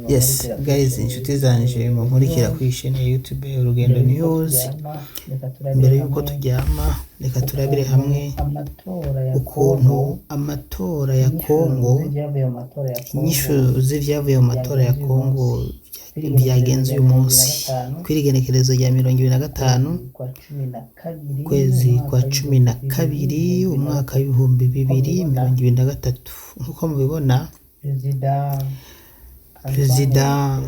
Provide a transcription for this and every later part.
Yes guys, inshuti zanje munkurikira kuri chaîne ya YouTube Urugendo News. Mbere yuko turyama reka turabire hamwe ukuntu amatora ya Kongo, inyishu z'ivyavuye mu matora ya Kongo byagenze uyu munsi kwirigenekerezo rya 25 kwezi kwa 12 umwaka w'ibihumbi 2023. Nkuko mubibona Perezida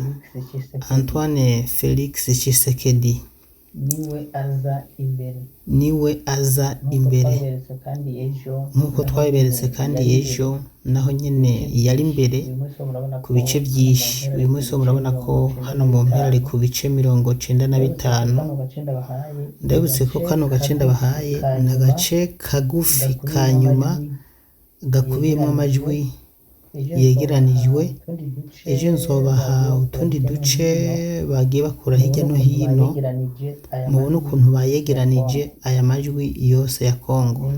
Antoine Felix Tshisekedi niwe aza imbere nkuko twabiberetse kandi ejo naho nyene yari imbere ku bice byinshi. Uyu munsi murabona ko hano mu mpera ari ku bice 95. Ndabutse ko kano gace ndabahaye na gace kagufi ka nyuma gakubiyemo amajwi yegeranijwe. Ejo nzobaha utundi duce bagiye bakura hirya no hino mubona ukuntu bayegeranije aya majwi yose ya Kongo.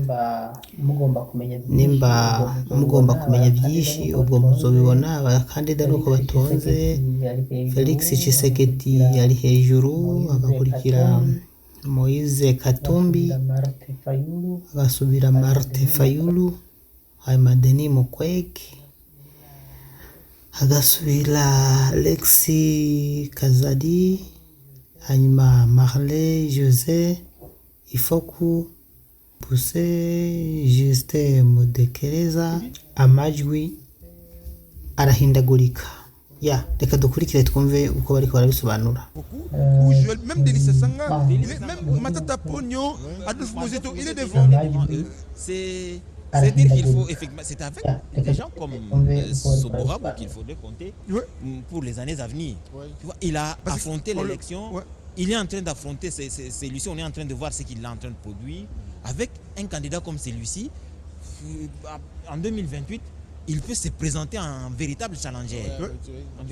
Nimba mugomba kumenya byinshi ubwo muzobibona. Abakandida nuko batonze: Felix Tshisekedi yari hejuru, agakurikira Moise Katumbi, agasubira Martin Fayulu, hanyuma Denis Mukwege, hagasubira Alexis Kazadi, hanyuma Marley José Ifoku, Pousse Justin Mudekereza. Amajwi arahindagurika. Reka dukurikire twumve uko bariko barabisobanura. Même Denis Sassanga, même Matata Pogno, Adolphe Mozeto, il est devant. C'est-à-dire qu'il faut effectivement, c'est avec des gens comme Soborabo qu'il faudrait compter pour les années à venir. Tu vois, il a affronté l'élection, il est en train d'affronter celui-ci, on est en train de voir ce qu'il est en train de produire. Avec un candidat comme celui-ci, en 2028, il peut se présenter en véritable challenger.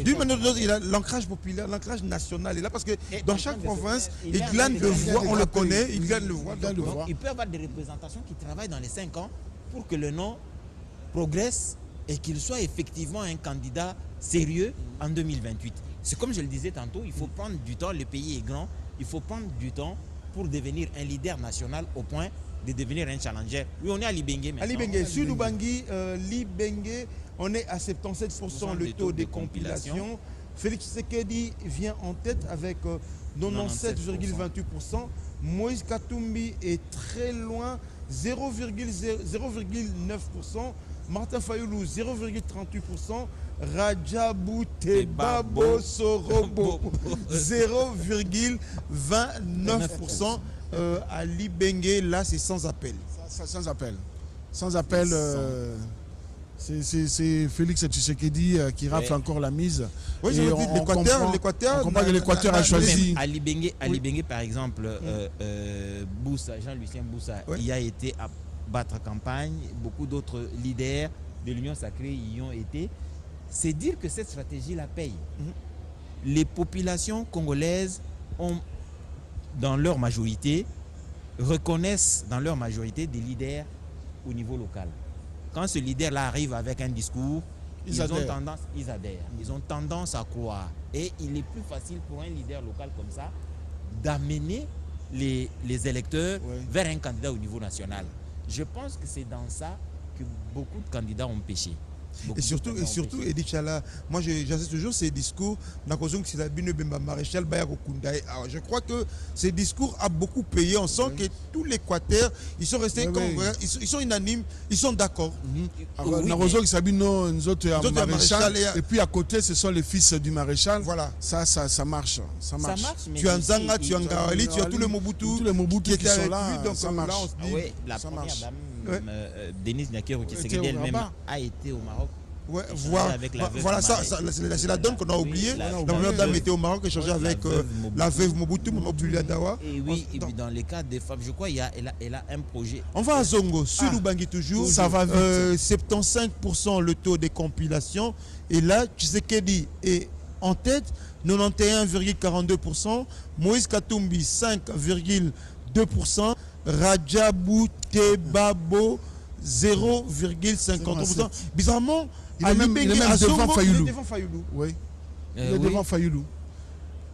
D'une manière ou d'une autre, il a l'ancrage populaire, l'ancrage national. Et là, parce que dans chaque province, il glane le voix, on le connaît, il glane le voix. Il peut y avoir des représentations qui travaillent dans les 5 ans pour que le nom progresse et qu'il soit effectivement un candidat sérieux en 2028. C'est comme je le disais tantôt, il faut prendre du temps, le pays est grand, il faut prendre du temps pour devenir un leader national au point de devenir un challenger. Oui, on est à Libenge maintenant. À Libenge, sur Lubangi, Libenge, on est à 77% le taux de compilation. Félix Tshisekedi vient en tête avec 97,28%. Moïse Katumbi est très loin, 0,9%. Martin Fayulu, 0,38%. Rajabou Tebabo Sorobo, 0,29%. À Libenge, là, c'est sans appel. Sans appel. Sans appel. C'est Félix Tshisekedi qui rafle encore la mise. Oui, l'Équateur a choisi. À Libenge, par exemple, Boussa, Jean-Lucien Boussa, il a été à battre campagne. Beaucoup d'autres leaders de l'Union sacrée y ont été. C'est dire que cette stratégie la paye. Les populations congolaises ont, dans leur majorité, reconnaissent dans leur majorité des leaders au niveau local. Quand ce leader-là arrive avec un discours, ils adhèrent. Ils ont tendance à croire. Et il est plus facile pour un leader local comme ça d'amener les électeurs vers un candidat au niveau national. Je pense que c'est dans ça que beaucoup de candidats ont péché. Et surtout, Edith Chala, moi j'assiste toujours ces discours. Je crois que ces discours ont beaucoup payé. On sent que tout l'Équateur, ils sont restés ils sont unanimes, ils sont d'accord. Et puis à côté, ce sont les fils du maréchal. Voilà. Ça marche. Ça marche. Tu as Nzanga, tu as Ngawali, tu as tous les Mobutu qui étaient avec lui. Donc ça marche. là, on se dit, la première dame, Denise Nyakero Tshisekedi elle-même a été au Maroc. Voilà, c'est la donne qu'on a oubliée. La première dame était au Maroc, échangée avec la veuve Mobutu, Mobutu Dawa. Et oui, et puis dans les cas des femmes, je crois qu'elle a un projet. On va à Zongo, sur Lubangi toujours. Ça va vite. 75% le taux de compilation. Et là, Tshisekedi est en tête, 91,42%. Moïse Katumbi, 5,2%. Rajabou Tebabo, 0,50%. Bizarrement, Il est même devant Fayoulou. devant Fayoulou. Oui. Il est oui. devant Fayoulou.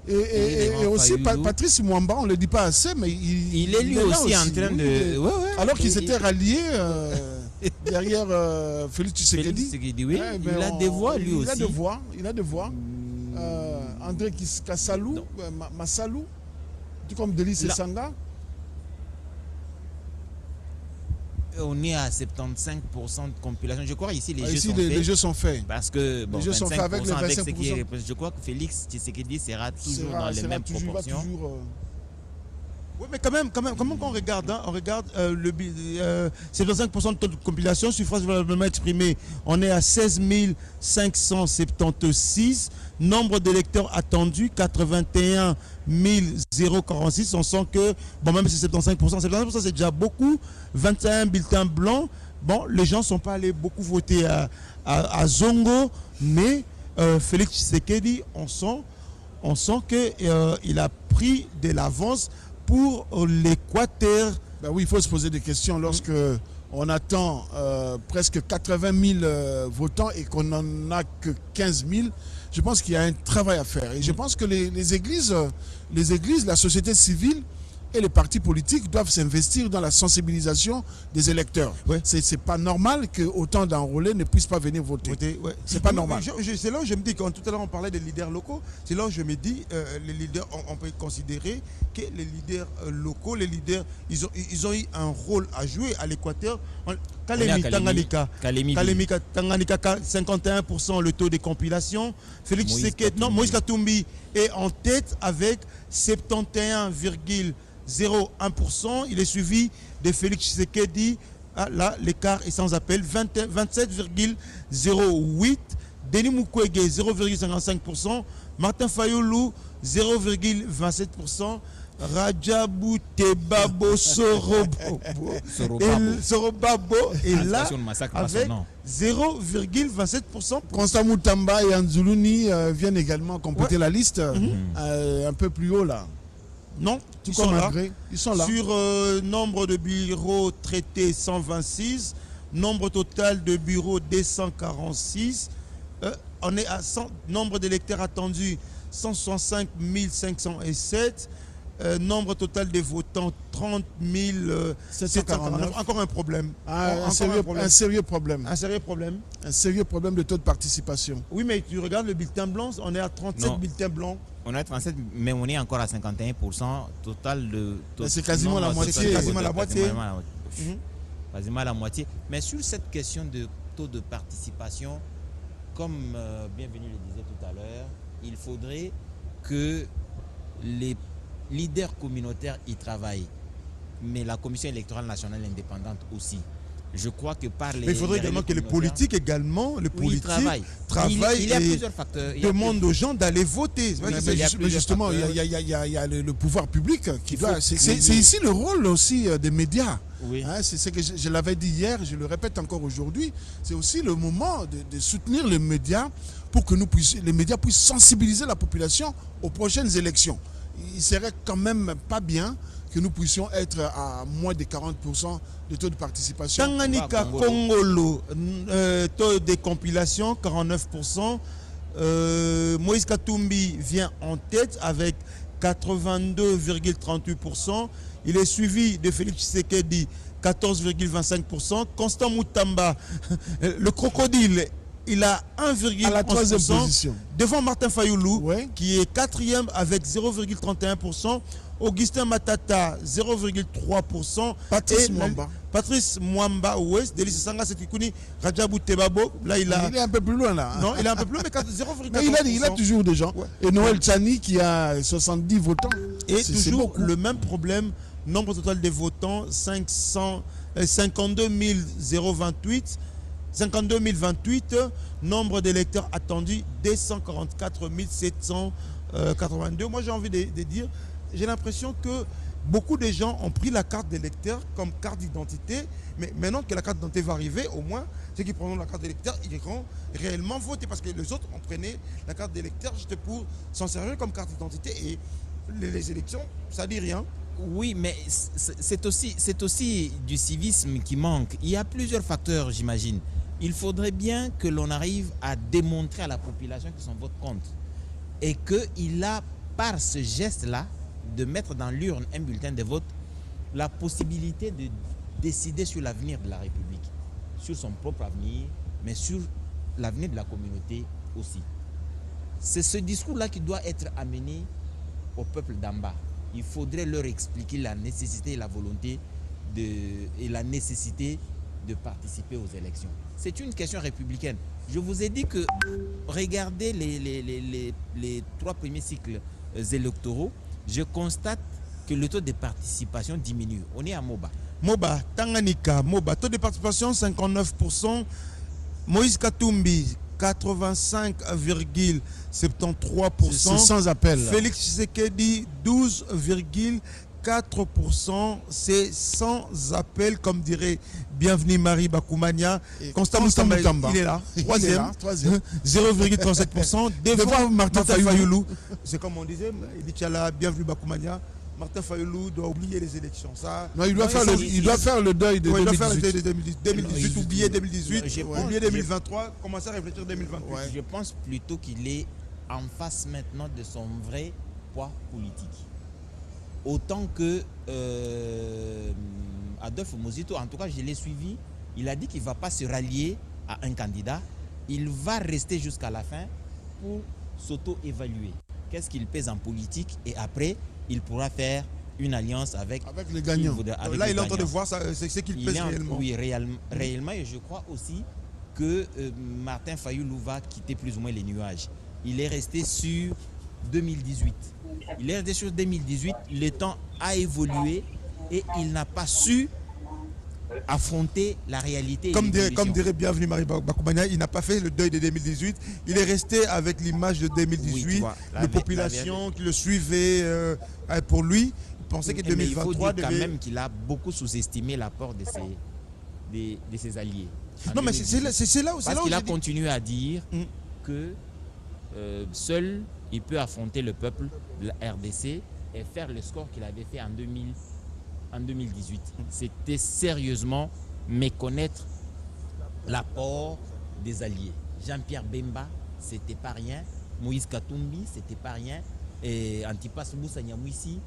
Il est devant Et aussi Fayoulou. Patrice Mwamba, on ne le dit pas assez, mais Il est lui là aussi en train de... Ouais, ouais. Alors qu'il Il- s'était rallié derrière Félix Félix Tshisekedi. Tshisekedi, oui. Ouais, Il mais a des voix lui Il a aussi. des voix. André Kassalou, Massalou, tout comme Delis Là- Sanga. On est à 75% de compilation. Je crois ici les jeux Ici, sont les faits. jeux sont faits. Parce que bon, Les jeux sont faits avec les 25% ce qui 25%. est représenté. Je crois que Félix Tshisekedi sera toujours dans les Sera mêmes toujours- va proportions. toujours, Oui, mais quand même, comment qu'on regarde, hein, on regarde 75% de taux de compilation, suffrage valablement exprimé, on est à 16 576, nombre d'électeurs attendus, 81 046, on sent que, bon, même si c'est 75% c'est déjà beaucoup, 21 bulletins blancs, bon, les gens ne sont pas allés beaucoup voter à Zongo, mais Félix Tshisekedi, on sent qu'il a pris de l'avance pour l'Équateur. Ben oui, il faut se poser des questions lorsque on attend presque 80 000 votants et qu'on n'en a que 15 000. Je pense qu'il y a un travail à faire. Et je pense que les églises, la société civile et les partis politiques doivent s'investir dans la sensibilisation des électeurs. Ouais. C'est pas normal que autant d'enrôlés ne puissent pas venir voter. Ouais. C'est pas normal. C'est là où je me dis, quand tout à l'heure on parlait des leaders locaux, c'est là où je me dis, les leaders, on peut considérer que les leaders locaux, les leaders, ils ont eu un rôle à jouer à l'Équateur. Kalemi, Tanganyika, 51% le taux de compilation. Félix Tshisekedi, non, Moïse Katumbi est en tête avec 71,01%. Il est suivi de Félix Tshisekedi. Ah, là, l'écart est sans appel. 27,08%. Denis Mukwege, 0,55%. Martin Fayoulou, 0,27%. Rajabou Tebabo Sorobabo est là avec 0,27%. Constant Moutamba et Anzuluni viennent également compléter la liste un peu plus haut là. Non, Tout ils comme sont là. Agré, ils sont là. Sur nombre de bureaux traités 126, nombre total de bureaux 246, on est à 100, nombre d'électeurs attendus 165 507, nombre total de votants 30 749. Encore un problème. Un sérieux problème. Un sérieux problème. Un sérieux problème de taux de participation. Oui, mais tu regardes le bulletin blanc, on est à 37 bulletins blancs. On est à 37, mais on est encore à 51% total de... C'est quasiment la moitié. C'est quasiment la moitié. Quasiment la moitié. Mais sur cette question de taux de participation, comme Bienvenu le disait tout à l'heure, il faudrait que les leaders communautaires y travaillent, mais la Commission électorale nationale indépendante aussi. Je crois que par les... Mais il faudrait également que les politiques travaillent. Il y a plusieurs facteurs. Demandent aux gens d'aller voter. Mais justement, il y a le pouvoir public qui doit... C'est ici le rôle aussi des médias. Oui. Hein, c'est ce que je l'avais dit hier, je le répète encore aujourd'hui. C'est aussi le moment de soutenir les médias pour que les médias puissent sensibiliser la population aux prochaines élections. Il serait quand même pas bien que nous puissions être à moins de 40% de taux de participation. Tanganyika, Congolo, taux de compilation 49%. Moïse Katumbi vient en tête avec 82,38%. Il est suivi de Félix Tshisekedi, 14,25%. Constant Moutamba, le crocodile, il a 1,11%. À la troisième position. Devant Martin Fayoulou, ouais, qui est quatrième avec 0,31%. Augustin Matata, 0,3%. Patrice Mwamba, Ouest, Delis Sanga, Setikuni, Rajabou Tebabo. Là, il est un peu plus loin, là. Non, il est un peu plus loin, mais 0,4%. Mais il a toujours des gens. Ouais. Et Noël Tchani qui a 70 votants. Et toujours le même problème. Nombre total des votants, 52 028. 52 028. Nombre d'électeurs attendus, 244 782. Moi, j'ai envie de dire, j'ai l'impression que beaucoup de gens ont pris la carte d'électeur comme carte d'identité, mais maintenant que la carte d'identité va arriver, au moins, ceux qui prendront la carte d'électeur, ils iront réellement voter, parce que les autres ont pris la carte d'électeur juste pour s'en servir comme carte d'identité, et les élections, ça dit rien. Oui, mais c'est aussi du civisme qui manque. Il y a plusieurs facteurs, j'imagine. il faudrait bien que l'on arrive à démontrer à la population que son vote compte et qu'il a, par ce geste-là, de mettre dans l'urne un bulletin de vote, la possibilité de décider sur l'avenir de la République, sur son propre avenir, mais sur l'avenir de la communauté aussi. C'est ce discours-là qui doit être amené au peuple d'en bas. Il faudrait leur expliquer la nécessité et la volonté et la nécessité de participer aux élections. C'est une question républicaine. Je vous ai dit que regardez les 3 premiers cycles électoraux, je constate que le taux de participation diminue. On est à Moba. Moba, Tanganyika, Moba, taux de participation 59%, Moïse Katumbi 85,73%. C'est sans appel. Félix Tshisekedi 12,4%. C'est sans appel, comme dirait Bienvenue Marie Bakoumania. Constant Moussamba, il est là. Troisième. 0,37%. Devant Martin Fayoulou. C'est comme on disait, il dit Bienvenue Bakoumania. Martin Fayoulou doit oublier les élections. Ça, non, il doit faire le deuil de 2018. Il doit faire le deuil de 2018, oublier 2018, oublier 2023, commencer à réfléchir 2028. Ouais. Je pense plutôt qu'il est en face maintenant de son vrai poids politique. Autant que Adolphe Mozito, en tout cas je l'ai suivi, il a dit qu'il ne va pas se rallier à un candidat, il va rester jusqu'à la fin pour s'auto-évaluer. Qu'est-ce qu'il pèse en politique et après il pourra faire une alliance avec les gagnants. Là, il est en train de voir c'est ce qu'il pèse réellement. Oui, réellement. Et je crois aussi que Martin Fayoulou va quitter plus ou moins les nuages. Il est resté sur 2018. Il est resté sur 2018. Le temps a évolué et il n'a pas su affronter la réalité. Comme dirait Bienvenue Marie Bakoumania, il n'a pas fait le deuil de 2018. Il est resté avec l'image de 2018. Oui, la population qui le suivait pour lui, il pensait que 2023 il faut dire quand même qu'il a beaucoup sous-estimé l'apport de ses alliés. Non, mais c'est là où parce qu'il a continué à dire que seul il peut affronter le peuple de la RDC et faire le score qu'il avait fait en 2018. C'était sérieusement méconnaître l'apport des alliés. Jean-Pierre Bemba, c'était pas rien. Moïse Katumbi, c'était pas rien. Et Antipas Moussa Nyamwisi.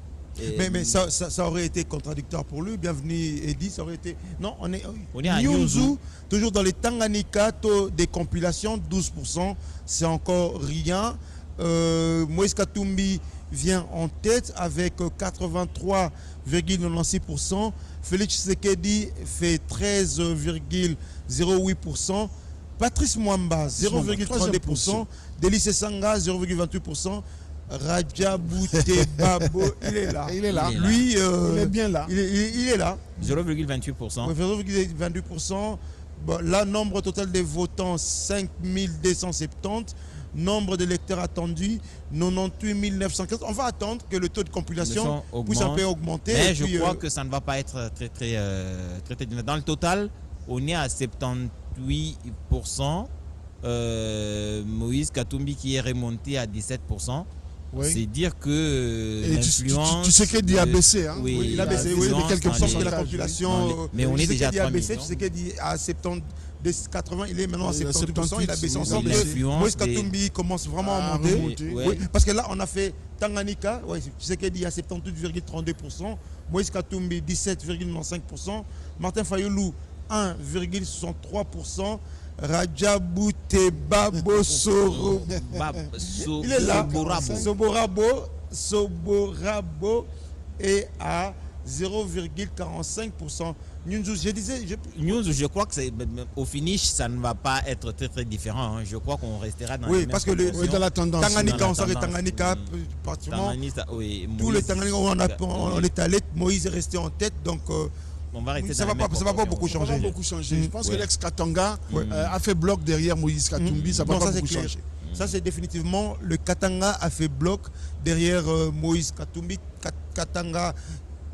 Mais ça aurait été contradictoire pour lui. Bienvenue Eddy, ça aurait été... Non, on est à Nyunzu, toujours dans les Tanganyika, taux des compilations, 12%, c'est encore rien. Moïse Katumbi vient en tête avec 83,96%. Félix Tshisekedi fait 13,08%. Patrice Mwamba, 0,32%. Délice Sanga, 0,28%. Rajabou Tebabo, il est là. Il est là. Lui, il est bien là. Il est là. 0,28%. 0,28%. Bon, là, nombre total des votants, 5270. Nombre d'électeurs attendus, 98 915. On va attendre que le taux de compilation puisse un peu augmenter. Mais je crois que ça ne va pas être très dans le total, on est à 78%. Moïse Katumbi qui est remonté à 17%. Oui. C'est dire que l'influence... Tu sais qu'il dit a baissé. Hein? Oui, il a baissé. Oui, de quelques pourcents de la population. Mais on est déjà à 3 millions. Tu sais qu'il dit à 70... Des 80, il est maintenant à 70%, il a baissé ensemble. Moïse Katumbi commence vraiment à monter. Oui, parce que là, on a fait Tanganyika, tu sais qu'il dit à 78,32%, Moïse Katumbi 17,95%, Martin Fayoulou 1,63%, Rajabou Tebabo Soro. Il est là. Soborabo est à 0,45%. Nyunzu, je crois que au finish, ça ne va pas être très différent. Hein. Je crois qu'on restera dans oui, parce que dans la tendance. Tanganyika, on s'arrête Tanganyika, pratiquement. Tous les Tanganyika où on est allé, Moïse est resté en tête, donc on va rester ça ne va pas beaucoup changer. Je pense que l'ex-Katanga a fait bloc derrière Moïse Katumbi, ça ne va pas beaucoup changer. Ça, c'est définitivement le Katanga a fait bloc derrière Moïse Katumbi. Katanga,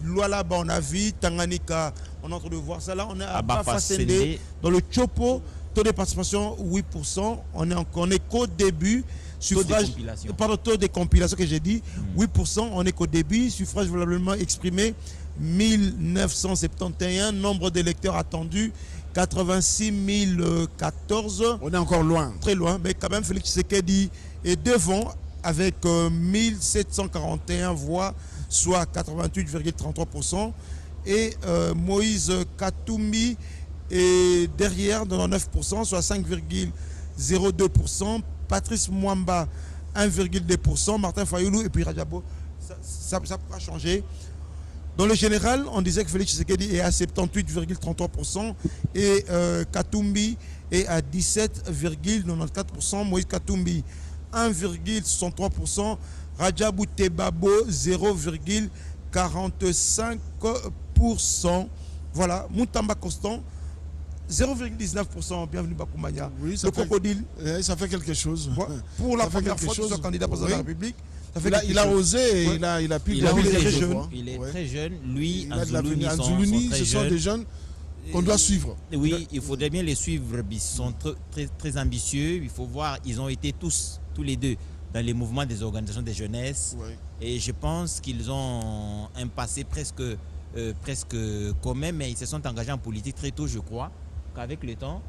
Luala, on a vu, Tanganyika, on est en train de voir ça. Là, on est à Bafasende. Dans le Chopo, taux de participation 8%. On est qu'au début. Suffrage, taux de compilation que j'ai dit, 8%. On est qu'au début. Suffrage valablement exprimé, 1971. Nombre d'électeurs attendus, 86 014. On est encore loin. Très loin, mais quand même, Félix Tshisekedi est devant avec 1741 voix, soit 88,33%. Et Moïse Katumbi est derrière, 99%, soit 5,02%. Patrice Mwamba, 1,2%. Martin Fayoulou et puis Rajabo, ça pourra changer. Dans le général, on disait que Félix Tshisekedi est à 78,33% et Katumbi est à 17,94%. Moïse Katumbi, 1,63%. Rajabou Tebabo, 0,45%. Voilà. Moutamba Constant, 0,19%. Bienvenue Bakoumania. Oui, le crocodile. Ça fait quelque chose. Pour la première fois qu'il soit candidat président de la République. Il a osé et il a pu gagner. Il est très jeune. Lui, Anzoulouni, ce sont des jeunes qu'on doit suivre. Oui, il faudrait bien les suivre. Ils sont très ambitieux. Il faut voir, ils ont été tous les deux, dans les mouvements des organisations de jeunesse. Oui. Et je pense qu'ils ont un passé presque commun, mais ils se sont engagés en politique très tôt, je crois. Qu'avec le temps,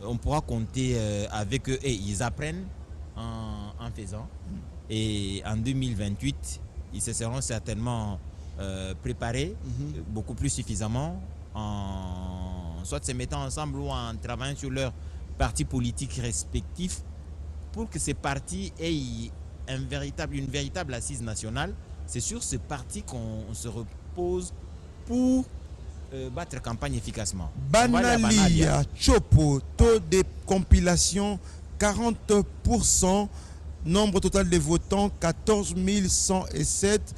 on pourra compter avec eux et ils apprennent en faisant. Et en 2028, ils se seront certainement préparés beaucoup plus suffisamment, soit se mettant ensemble ou en travaillant sur leurs partis politiques respectifs pour que ces partis aient une véritable assise nationale. C'est sur ce parti qu'on se repose pour battre campagne efficacement. Banalia, Chopo, taux de compilation 40%. Nombre total des votants, 14 107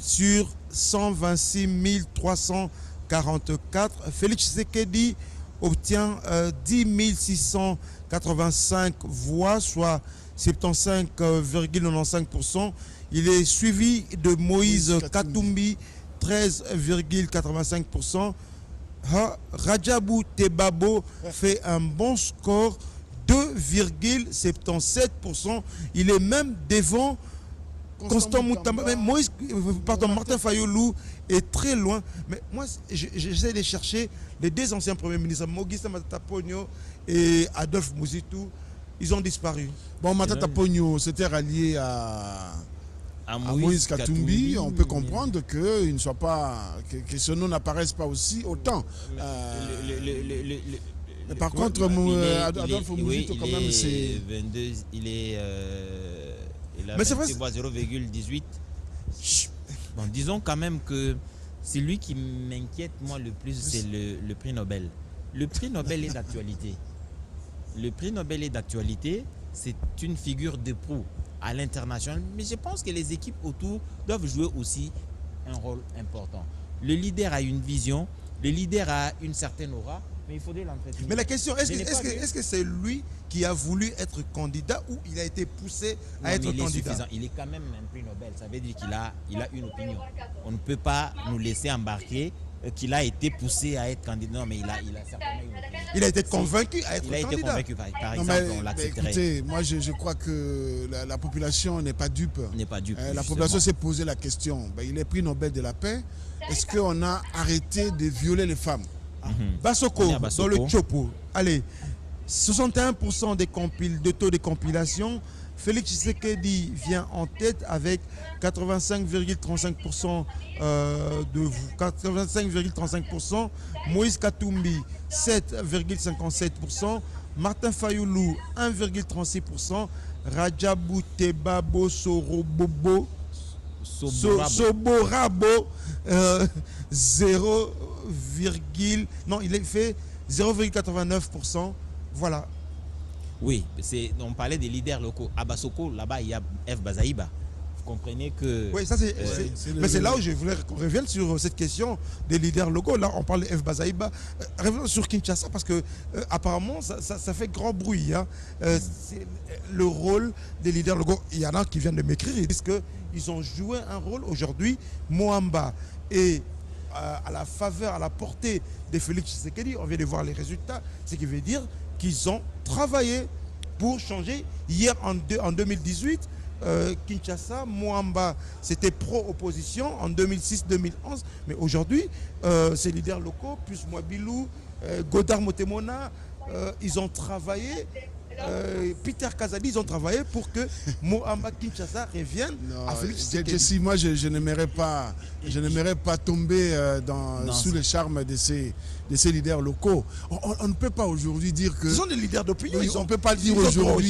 sur 126 344. Félix Tshisekedi obtient 10 685 voix, soit 75,95%. Il est suivi de Moïse Katumbi, 13,85%. Rajabou Tebabo fait un bon score, 2,77%. Il est même devant Constant Moutamba. Mais Martin Fayoulou est très loin. Mais moi, j'essaie de chercher les deux anciens premiers ministres, Mogista Matata Ponyo et Adolphe Mouzitou. Ils ont disparu. Bon, Matata Ponyo s'était rallié à Moïse Katumbi. On peut comprendre que il ne soit pas, que ce nom n'apparaisse pas aussi autant. Mais par contre, Adolphe Mouzitou, quand même, c'est 22. Il a 0,18. Bon, disons quand même que celui qui m'inquiète moi le plus, c'est le prix Nobel. Le prix Nobel est d'actualité. Le prix Nobel est d'actualité. C'est une figure de proue à l'international. Mais je pense que les équipes autour doivent jouer aussi un rôle important. Le leader a une vision. Le leader a une certaine aura. Mais il faudrait l'entretenir. Mais la question, est-ce que c'est lui qui a voulu être candidat ou il a été poussé à être candidat? Il est quand même un prix Nobel. Ça veut dire qu'il a une opinion. On ne peut pas nous laisser embarquer qu'il a été poussé à être candidat. Non, mais il a certainement une opinion. Il a été convaincu à être candidat. Il a été convaincu, par exemple, on l'accepterait. Écoutez, moi je crois que la population n'est pas dupe. La population s'est posé la question. Il est prix Nobel de la paix. Est-ce qu'on a arrêté de violer les femmes? Basoko, dans le Chopo. Allez, 61% de taux de compilation. Félix Tshisekedi vient en tête avec 85,35%. 85,35%. Moïse Katumbi, 7,57%. Martin Fayoulou, 1,36%. Rajabou Tebabo Soborabo, 0, non, il est fait 0,89%. Voilà. Oui, on parlait des leaders locaux. À Basoko, là-bas, il y a F. Bazaïba. Vous comprenez que... Oui, ça mais c'est là où je voulais qu'on revienne sur cette question des leaders locaux. Là, on parle de F. Bazaïba. Revenons sur Kinshasa parce que apparemment, ça fait grand bruit. Hein. C'est le rôle des leaders locaux. Il y en a qui viennent de m'écrire. Ils disent qu'ils ont joué un rôle aujourd'hui. Moamba et à la faveur, à la portée de Félix Tshisekedi, on vient de voir les résultats, ce qui veut dire qu'ils ont travaillé pour changer. Hier, en 2018, Kinshasa, Moamba, c'était pro-opposition en 2006-2011, mais aujourd'hui, ces leaders locaux, plus Mwabilou, Godard Motemona, ils ont travaillé. Peter Kazadi, ils ont travaillé pour que Mohamba Kinshasa revienne à Félix Tshisekedi. Moi, je n'aimerais pas tomber sous le charme de ces leaders locaux. On ne peut pas aujourd'hui dire que... Ils sont des leaders d'opinion. On ne peut pas dire aujourd'hui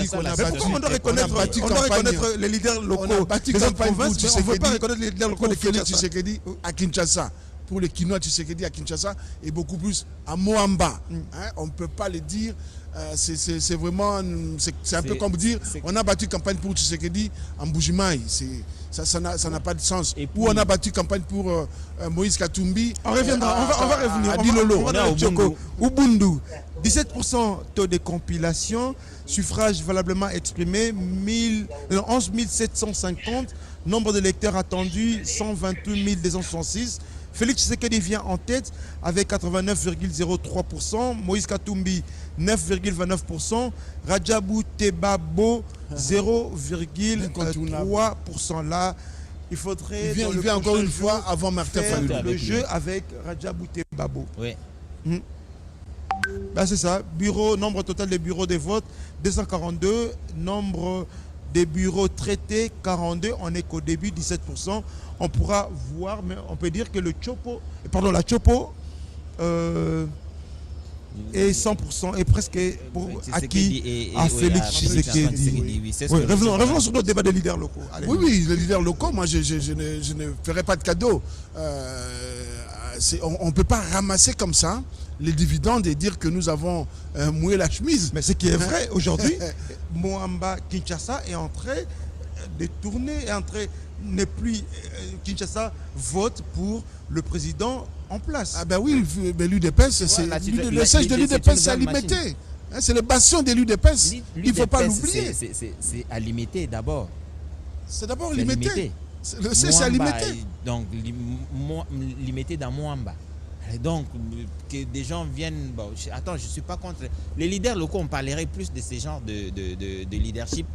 qu'on a battu. On doit reconnaître les leaders locaux. On a battu campagne pour Tshisekedi. On ne peut pas reconnaître les leaders locaux de Félix Kinshasa. Tshisekedi à Kinshasa. Pour les Kinois Tshisekedi à Kinshasa et beaucoup plus à Mohamba. On ne peut pas le dire. C'est vraiment, c'est un peu comme dire, on a battu campagne pour Tshisekedi en Mbujimaï. Ça n'a pas de sens. Ou on a battu campagne pour Moïse Katumbi. On reviendra, on va revenir. À Dilolo. On va Ubundu, 17% taux de compilation, suffrage valablement exprimé, 11 750, nombre d'électeurs attendus, 128 266. Félix Tshisekedi vient en tête avec 89,03%, Moïse Katumbi 9,29%, Radjabou Tebabo 0,3%. Là, il faudrait... Il vient encore une fois avant Martin Fayulu. Le jeu avec Radjabou Tebabo. Oui. Ben, c'est ça. Nombre total des bureaux de vote 242, nombre des bureaux traités 42, on n'est qu'au début 17%. On pourra voir, mais on peut dire que la Chopo est 100%, est presque acquis à Félix Tshisekedi. Revenons sur notre débat des leaders locaux. Allez. Oui, les leaders locaux, moi je ne ferai pas de cadeau. On ne peut pas ramasser comme ça les dividendes et dire que nous avons mouillé la chemise. Mais ce qui est vrai, aujourd'hui, Mohamba Kinshasa est en train de tourner, n'est plus Kinshasa vote pour le président en place. Ah ben oui, l'UDPS, le siège de l'UDPS c'est à Limité. C'est le bastion de l'UDPS. Il ne faut pas l'oublier. C'est à Limité d'abord. C'est d'abord Limité. Le siège c'est à Limité. Donc Limité dans Mohamba. Donc, que des gens viennent... Bon, attends, je ne suis pas contre... Les leaders locaux, on parlerait plus de ces genres de leadership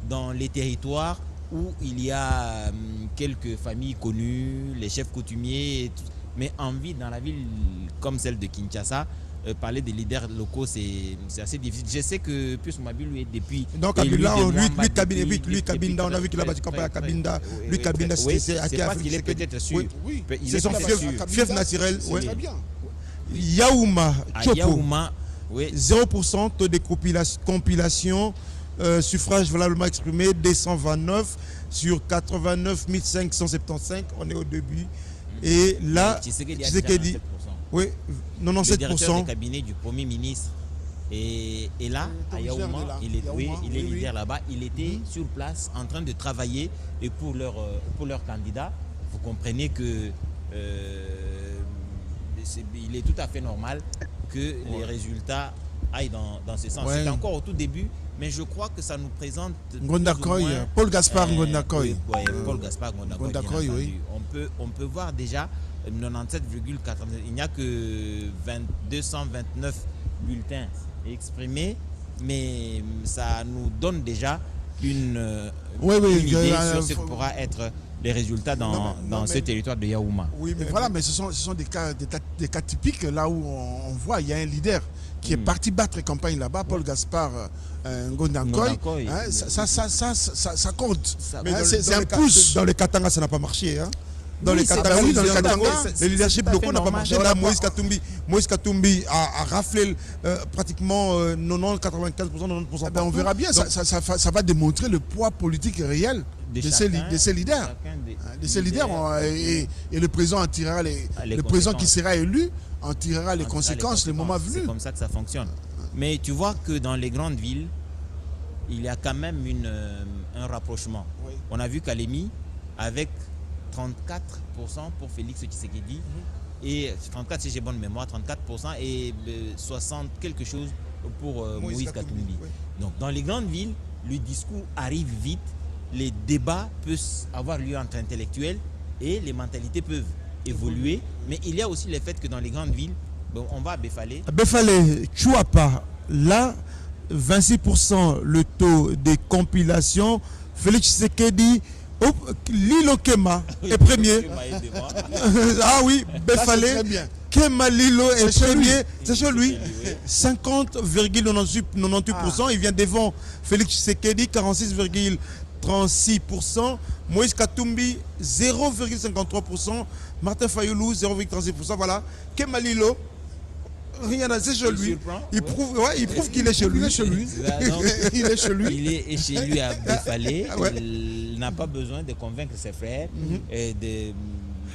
dans les territoires où il y a quelques familles connues, les chefs coutumiers, et tout. Mais en ville, dans la ville comme celle de Kinshasa, parler des leaders locaux, c'est assez difficile. Je sais que Pius Mabi, lui, depuis... Donc, Kabila, lui, Kabinda, on a vu qu'il a battu campagne à Kabinda. Lui, Kabinda, c'est parce qu'il est peut-être sûr. C'est son fief naturel. Très bien. Yaouma, Chopo, oui. 0% taux de compilation, suffrage valablement exprimé, 229 sur 89 575, on est au début. Et là, Tshisekedi, oui, 97%. Le directeur du cabinet du Premier ministre. Et là, à Yaouma, il est leader là-bas. Il était sur place en train de travailler et pour leur candidat. Vous comprenez que il est tout à fait normal que les résultats aillent dans ce sens. C'est encore au tout début, mais je crois que ça nous présente... Ngondakoy, Paul Gaspard Ngondakoy. Oui, Paul Gaspard Ngondakoy, oui. On peut voir déjà 97,89. Il n'y a que 229 bulletins exprimés, mais ça nous donne déjà une idée sur ce que pourra être les résultats dans ce territoire de Yaouma. Oui, mais voilà, mais ce sont des cas typiques là où on voit il y a un leader qui est parti battre campagne là-bas, Paul Gaspard Ngondakoy. Ça compte. C'est un pouce. Dans les Katanga, ça n'a pas marché. Dans les Katanga, les leaderships locaux n'ont pas marché. Là, Moïse Katumbi a raflé pratiquement 90-95%, 90%. On verra bien, ça va démontrer le poids politique réel de ces leaders. Et le président en tirera le président qui sera élu en tirera les conséquences le moment venu. C'est comme ça que ça fonctionne. Mais tu vois que dans les grandes villes, il y a quand même un rapprochement. Oui. On a vu Kalemi avec 34% pour Félix Tshisekedi et 34 si j'ai bonne mémoire, 34% et 60 quelque chose pour Moïse Katumbi. Oui. Donc dans les grandes villes, le discours arrive vite, les débats peuvent avoir lieu entre intellectuels et les mentalités peuvent évoluer, mais il y a aussi le fait que dans les grandes villes, on va à Befale. Befale, Chouapa, là, 26% le taux de compilation. Félix Tshisekedi, Lilo Kema est premier. Ah oui, Befale, Kemalilo est C'est chez lui. premier, c'est chez lui. oui. 50,98%. Il vient devant Félix Tshisekedi, 46,36%. Moïse Katumbi, 0,53%. Martin Fayoulou, 0,36%. Voilà. Kemalilo, rien à dire chez lui. Il prouve, il prouve qu'il est chez lui. Il est chez lui. Il est chez lui. Il est chez lui à Befalé. Ouais. Il n'a pas besoin de convaincre ses frères. Et de,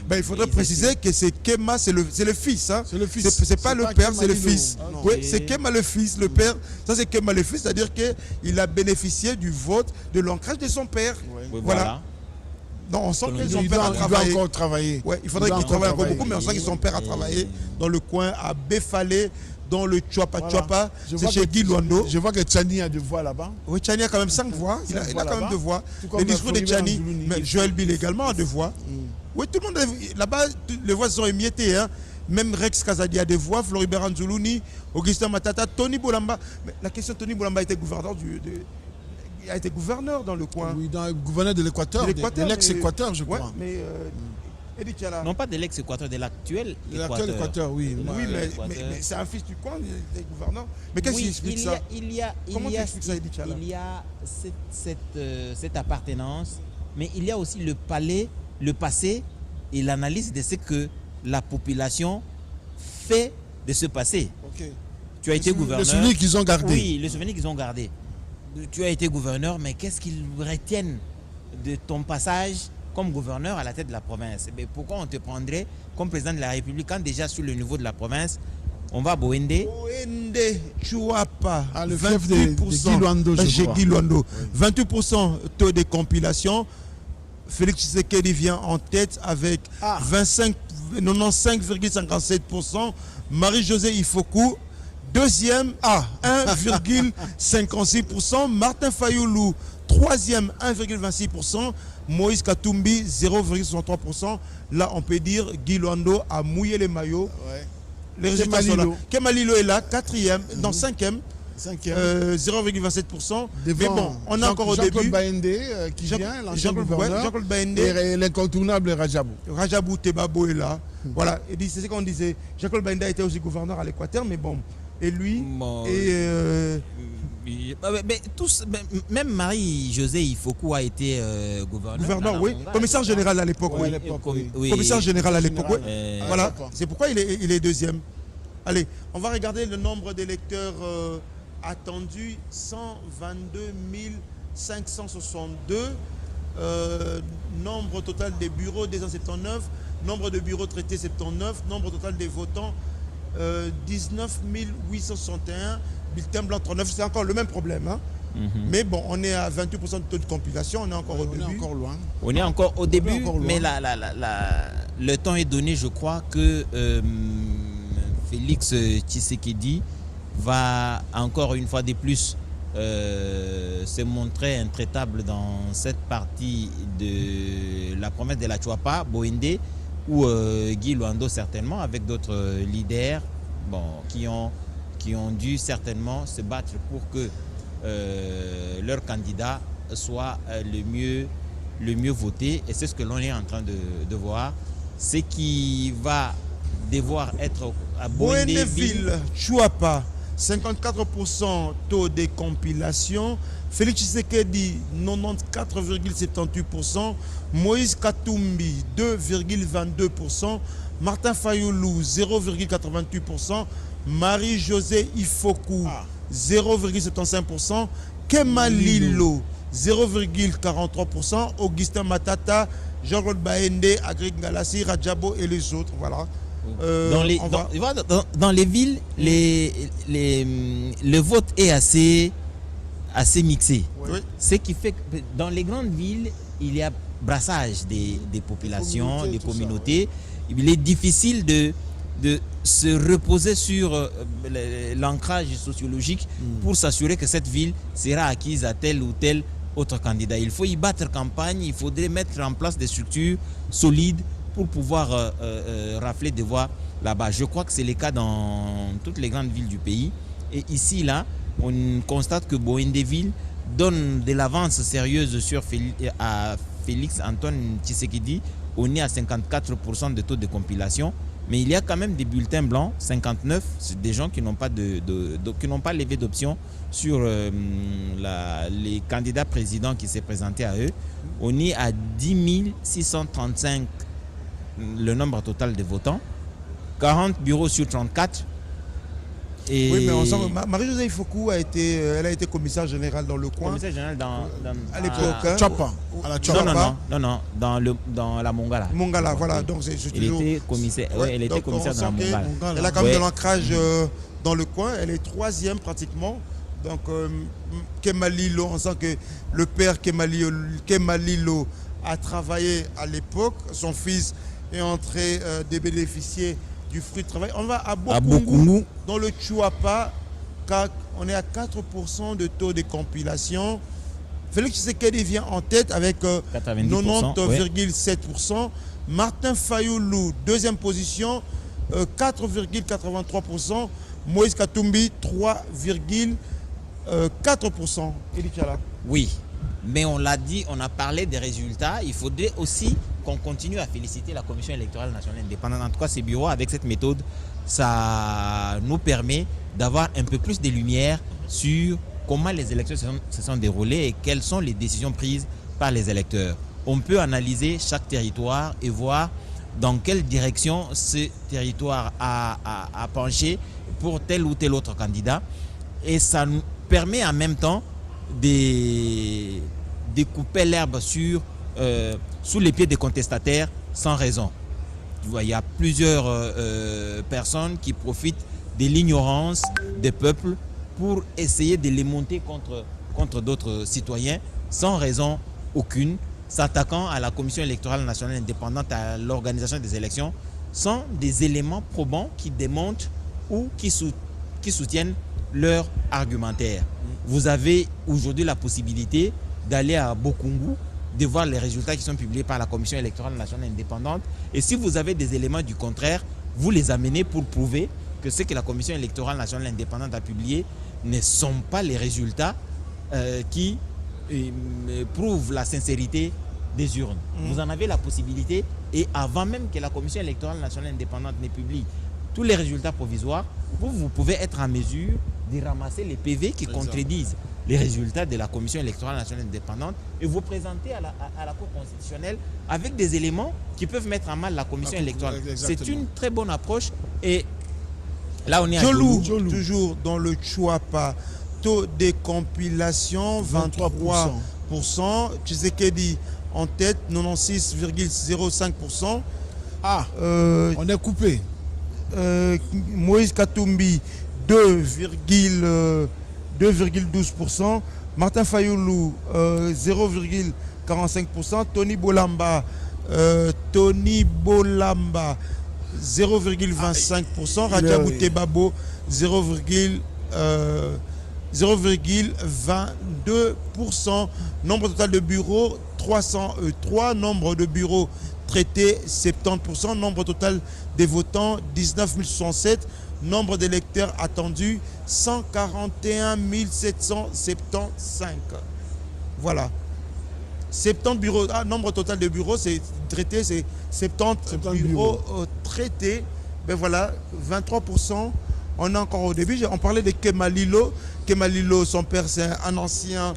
Ben, il faudrait préciser que c'est Kema, c'est le fils. Hein. C'est le fils. C'est pas le père, c'est le Kemalilo. fils. Ah, non. Oui, c'est Kema le fils, le père. Ça, c'est Kema le fils, c'est-à-dire qu'il a bénéficié du vote, de l'ancrage de son père. Oui, Voilà. Non, on sent que son Il père doit a travaillé. encore travailler. Ouais, il faudrait qu'il travaille encore beaucoup, mais on sent que son père a travaillé dans le coin, à Befalé, dans le Chouapa Voilà. Chouapa. Je C'est vois chez que- Guy Luando. Je vois que Tchani a 2 voix là-bas. Oui, Tchani a quand même 5 voix. Il a voix quand même là-bas. 2 voix. Tout comme Les discours de Floribert Tchani, Nzuluni. mais Joël Bill également a 2 voix. Oui, tout le monde, là-bas, les voix sont émiettées. Hein. Même Rex Kazadi a 2 voix, Floribert Nzuluni, Augustin Matata, Tony Boulamba. Mais la question, Tony Boulamba était gouverneur il a été gouverneur dans le coin. Oui, dans le gouverneur de l'Équateur, de l'ex-Équateur, je Ouais, crois. mais Edi Tchala. non pas de l'ex-Équateur, de l'actuel De l'actuel Équateur, oui. Oui, mais Équateur. c'est un fils du coin, il est gouverneur. Mais qu'est-ce qui explique ça? Comment tu expliques ça, Edi Tchala? Il y a cette appartenance, mais il y a aussi le passé et l'analyse de ce que la population fait de ce passé. Ok. Tu as été gouverneur. Le souvenir qu'ils ont gardé. Oui, le souvenir qu'ils ont gardé. Tu as été gouverneur, mais qu'est-ce qu'ils retiennent de ton passage comme gouverneur à la tête de la province? Mais pourquoi on te prendrait comme président de la République quand déjà sur le niveau de la province, on va à Boende? Boende, Chouapa, Ah, le fief de Guy Luando, je chez crois. Guy Luando. 28% taux de compilation. Félix Tshisekedi vient en tête avec 95,57%. Marie-Josée Ifoku, deuxième à 1,56%. Martin Fayoulou, troisième, 1,26%. Moïse Katumbi, 0,63%. Là, on peut dire Guy Luando a mouillé les maillots. Ouais. Les résultats sont là. Kemalilo est là, quatrième, dans cinquième, Cinquième. 0,27%. Mais Devant bon, on est encore au Jean-Claude début. Baende qui vient, l'ancien Jean-Claude gouverneur. Jean-Claude Baende, Et l'incontournable Rajabou. Rajabou Tebabo est là. Voilà, et c'est ce qu'on disait. Jean-Claude Baende était aussi gouverneur à l'Équateur, mais bon. Et lui, Bon, et mais tous, même Marie-Josée Ifoku a été gouverneur, oui. Manga, Commissaire général à l'époque, Ouais, à oui. l'époque, oui. Oui. Commissaire général à l'époque, oui. Euh, Voilà, d'accord. c'est pourquoi il est deuxième. Allez, on va regarder le nombre d'électeurs attendus, 122 562. Nombre total des bureaux, 279. Nombre de bureaux traités, 79. Nombre total des votants, 19 861. Bulletin blanc, 39. C'est encore le même problème. Hein. Mais bon, on est à 28% de taux de compilation, on est encore au On est début. encore loin. On est encore au début, encore loin. mais le temps est donné, je crois, que Félix Tshisekedi va encore une fois de plus se montrer intraitable dans cette partie de la province de la Chouapa, Boende, où Guy Luando certainement, avec d'autres leaders qui ont dû certainement se battre pour que leur candidat soit le mieux voté. Et c'est ce que l'on est en train de voir. Ce qui va devoir être à Boendeville, Boendeville. Chouapa, 54% taux de compilation. Félix Tshisekedi, 94,78%. Moïse Katumbi, 2,22%. Martin Fayoulou, 0,88%. Marie-Josée Ifoku, 0,75%. Kemalilo, 0,43%. Augustin Matata, Jean-Claude Baende, Agric Galassi, Rajabo et les autres. Voilà. Dans les villes, le vote est assez mixé. Oui. Ce qui fait que dans les grandes villes, il y a brassage des populations, des communautés. Il est difficile de se reposer sur l'ancrage sociologique pour s'assurer que cette ville sera acquise à tel ou tel autre candidat. Il faut y battre campagne, il faudrait mettre en place des structures solides pour pouvoir rafler des voix là-bas. Je crois que c'est le cas dans toutes les grandes villes du pays. Et ici, là, on constate que Boendeville donne de l'avance sérieuse à Félix Antoine Tshisekedi, on est à 54% de taux de compilation. Mais il y a quand même des bulletins blancs, 59, c'est des gens qui n'ont pas, qui n'ont pas levé d'option sur les candidats présidents qui s'est présenté à eux. On est à 10 635 le nombre total de votants, 40 bureaux sur 34. Et oui, mais on sent que Marie-Josée Fokou elle a été commissaire générale dans le coin. Commissaire général à l'époque. Chapa. À la Chapa. Non, dans la Mongala. Mongala, voilà. Donc c'est toujours. Elle était commissaire, elle était commissaire dans la Mongala. Elle a quand même de l'ancrage dans le coin. Elle est 3e pratiquement. Donc Kemalilo, on sent que le père Kemalilo a travaillé à l'époque. Son fils est entré des bénéficiaires du fruit de travail. On va à Bokungu, dans le Chuapa, on est à 4% de taux de compilation. Félix Tshisekedi vient en tête avec 90,7%. Martin Fayoulou, deuxième position, 4,83%. Moïse Katumbi, 3,4%. Oui, mais on l'a dit, on a parlé des résultats. Il faudrait aussi qu'on continue à féliciter la Commission électorale nationale indépendante. En tout cas, ces bureaux, avec cette méthode, ça nous permet d'avoir un peu plus de lumière sur comment les élections se sont déroulées et quelles sont les décisions prises par les électeurs. On peut analyser chaque territoire et voir dans quelle direction ce territoire a penché pour tel ou tel autre candidat. Et ça nous permet en même temps de couper l'herbe sous les pieds des contestataires sans raison. Il y a plusieurs personnes qui profitent de l'ignorance des peuples pour essayer de les monter contre d'autres citoyens sans raison aucune, s'attaquant à la Commission électorale nationale indépendante, à l'organisation des élections, sans des éléments probants qui démontrent ou qui soutiennent leur argumentaire. Vous avez aujourd'hui la possibilité d'aller à Bokungu, de voir les résultats qui sont publiés par la Commission électorale nationale indépendante. Et si vous avez des éléments du contraire, vous les amenez pour prouver que ce que la Commission électorale nationale indépendante a publié ne sont pas les résultats qui prouvent la sincérité des urnes. Vous en avez la possibilité, et avant même que la Commission électorale nationale indépendante ne publie tous les résultats provisoires, vous pouvez être en mesure de ramasser les PV qui contredisent les résultats de la Commission électorale nationale indépendante et vous présenter à la Cour constitutionnelle avec des éléments qui peuvent mettre en mal la Commission électorale. C'est une très bonne approche. Et là, on est à Jolou, toujours dans le Chuapa. Taux de compilation, 23%. Tshisekedi en tête, 96,05%. On est coupé. Moïse Katumbi, 2,12%. Martin Fayoulou, 0,45%. Tony Bolamba, 0,25%. Radjabou Tebabo, 0,22%. Nombre total de bureaux, 303. Nombre de bureaux traités, 70%. Nombre total des votants, 19 067. Nombre d'électeurs attendus, 141 775. Voilà. 70 bureaux. Nombre total de bureaux, c'est traité, c'est 70 bureaux traités. Ben voilà, 23%. On est encore au début. On parlait de Kemalilo. Kemalilo, son père, c'est un ancien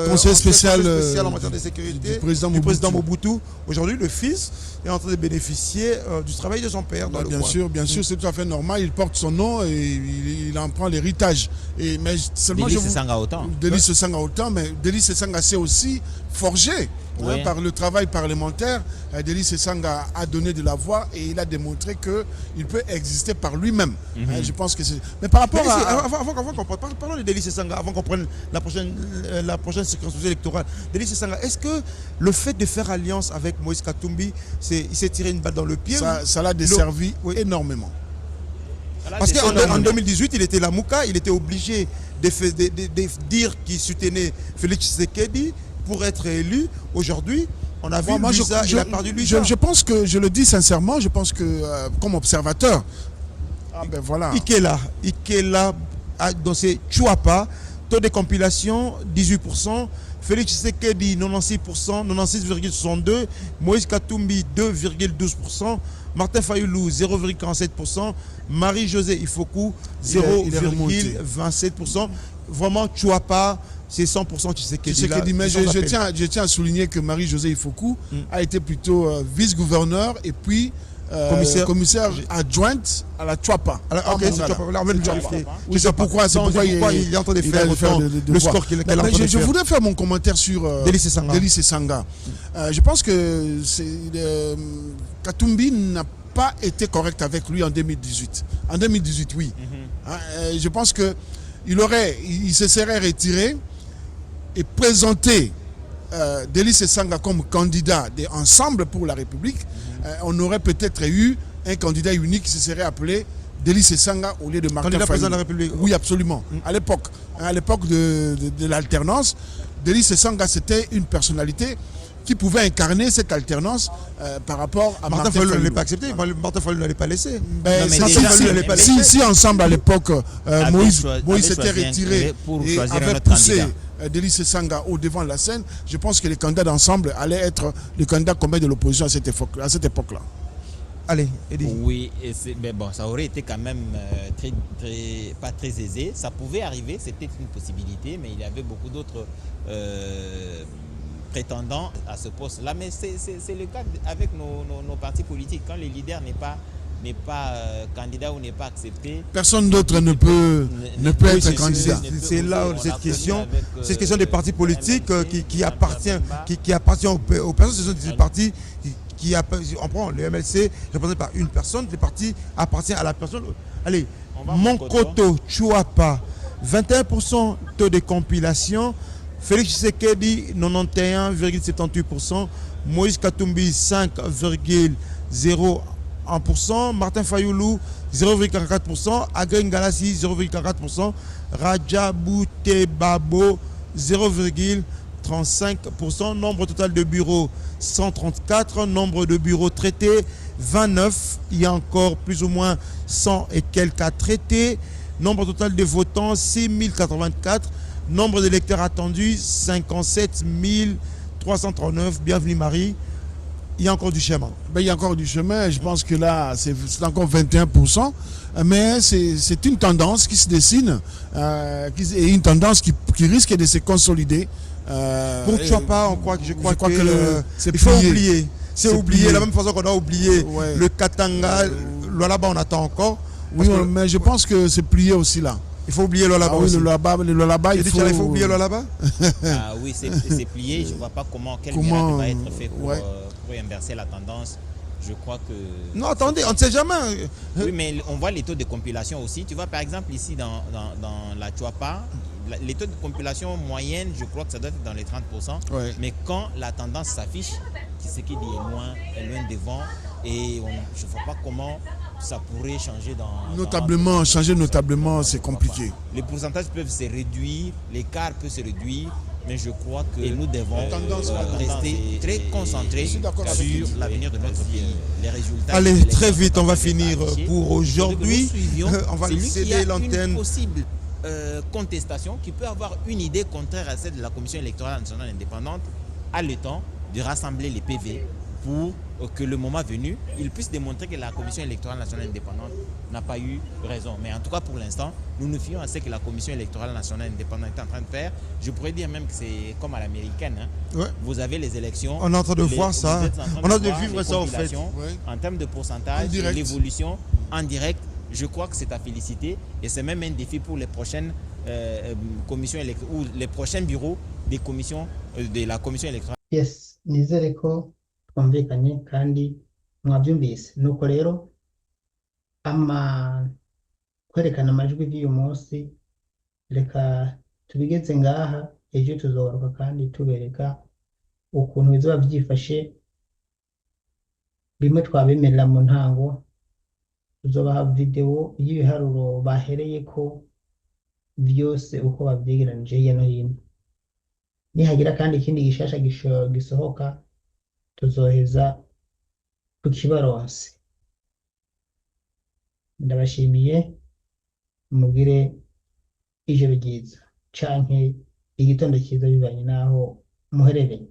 conseiller spécial en matière de sécurité du président Mobutu. Aujourd'hui, le fils est en train de bénéficier du travail de son père. Dans le bien coin. sûr, c'est tout à fait normal. Il porte son nom et il en prend l'héritage. Mais seulement Délice Sanga autant. Délice Sanga autant, mais Délice Sanga s'est aussi forgé par le travail parlementaire. Délice Sanga a donné de la voix et il a démontré qu'il peut exister par lui-même. Je pense que c'est. Mais par rapport avant qu'on parlons de Délice Sanga, avant qu'on prenne la prochaine circonscription électorale. Délice Sanga, est-ce que le fait de faire alliance avec Moïse Katumbi, il s'est tiré une balle dans le pied? Ça l'a desservi énormément. Parce qu'en 2018, il était la Mouka, il était obligé de dire qu'il soutenait Félix Tshisekedi pour être élu. Aujourd'hui, on a vu il a perdu Luisa. Je pense que, je le dis sincèrement, je pense que comme observateur, voilà. Ikela dans ses Chuapa, taux de compilation 18%, Félix Tshisekedi 96%, 96,62%, Moïse Katumbi 2,12%, Martin Fayoulou 0,47%, Marie-Josée Ifoku 0,27%. Vraiment, Chouapa, c'est 100% Tshisekedi. Mais je tiens à souligner que Marie-Josée Ifoku a été plutôt vice-gouverneur et puis commissaire adjointe à la Chouapa. Ok, c'est Chouapa. Je sais pourquoi il est en train de faire le score qu'il a. Je voudrais faire mon commentaire sur Délice Sanga. Je pense que Katumbi n'a pas été correct avec lui en 2018. En 2018, oui. Je pense que il se serait retiré et présenté Délice Sanga comme candidat d'Ensemble pour la République. On aurait peut-être eu un candidat unique qui se serait appelé Délice Sanga au lieu de Martin Candidat Fayoulou. président de la République. Oui, absolument. À l'époque de l'alternance, Délice Sanga, c'était une personnalité qui pouvait incarner cette alternance par rapport à Martin Fayoulou. Ne l'a pas accepté, Martin Fayoulou ne l'a pas laissé. Si ensemble à l'époque, Moïse s'était retiré et avait poussé Délice Sanga au devant de la scène, je pense que les candidats d'ensemble allaient être les candidats communs de l'opposition à cette époque-là. Allez, Eddie. Oui, mais bon, ça aurait été quand même pas très aisé. Ça pouvait arriver, c'était une possibilité, mais il y avait beaucoup d'autres prétendants à ce poste-là. Mais c'est le cas avec nos partis politiques. Quand le leader n'est pas candidat ou n'est pas accepté, personne d'autre ne peut être candidat. C'est là cette question des partis politiques qui appartient aux personnes. Ce sont des partis on prend le MLC représenté par une personne, les partis appartiennent à la personne. Allez, Monkoto Chouapa 21% taux de compilation, Félix Tshisekedi 91,78%, Moïse Katumbi 5,01%, Martin Fayoulou 0,44%, Agré Ngalassi 0,44%, Rajabou Tebabo 0,35%, nombre total de bureaux 134, nombre de bureaux traités 29, il y a encore plus ou moins 100 et quelques cas traités, nombre total de votants 6084, nombre d'électeurs attendus 57 339. Bienvenue Marie. Il y a encore du chemin. Il y a encore du chemin. Je pense que là, c'est encore 21%. Mais c'est une tendance qui se dessine et une tendance qui risque de se consolider. Pour Chouapa, je crois que il faut oublier. C'est oublié, la même façon qu'on a oublié le Katanga. Lualaba, on attend encore. Oui, mais je pense que c'est plié aussi là. Il faut oublier Lualaba aussi. Le Lualaba, il faut oublier Lualaba. Oui, c'est plié. Je ne vois pas quel miracle va être fait pour inverser la tendance. Je crois que... Non, attendez, on ne sait jamais. Oui, mais on voit les taux de compilation aussi. Tu vois, par exemple, ici, dans la Chouapa, les taux de compilation moyenne, je crois que ça doit être dans les 30%. Mais quand la tendance s'affiche, ce qui dit est loin devant. Et je ne vois pas comment ça pourrait changer Changer notablement, c'est compliqué. Les pourcentages peuvent se réduire, l'écart peut se réduire. Mais je crois que nous devons rester très concentrés sur l'avenir de notre pays. Les résultats. Allez, très vite, on va finir pour aujourd'hui. On va céder l'antenne. Une possible contestation qui peut avoir une idée contraire à celle de la Commission électorale nationale indépendante a le temps de rassembler les PV pour que le moment venu, il puisse démontrer que la Commission électorale nationale indépendante n'a pas eu raison. Mais en tout cas, pour l'instant, nous nous fions à ce que la Commission électorale nationale indépendante est en train de faire. Je pourrais dire même que c'est comme à l'américaine. Vous avez les élections. On est en train de voir ça. On a de vivre ça en fait. En termes de pourcentage, l'évolution en direct, je crois que c'est à féliciter. Et c'est même un défi pour les prochaines commissions électorales ou les prochains bureaux des commissions, de la Commission électorale. Yes, nizere ko twumvikanye kandi mwabyumvise. Nuko rero kwerekana amajwi y'uyu munsi reka tubigeze ngaha, ejo tuzogaruka kandi tubereka ukuntu bizoba byifashe. Bimwe twabemerera mu ntango, tuzobaha video y'ibiharuro bahereye ko byose uko babyegeranije hirya no hino. Nihagira kandi ikindi gishasha gisohoka, tuzoheza tukibaronse. Ndabashimiye, mugire ijoro ryiza canke igitondo cyiza bivanye n'aho muherereye.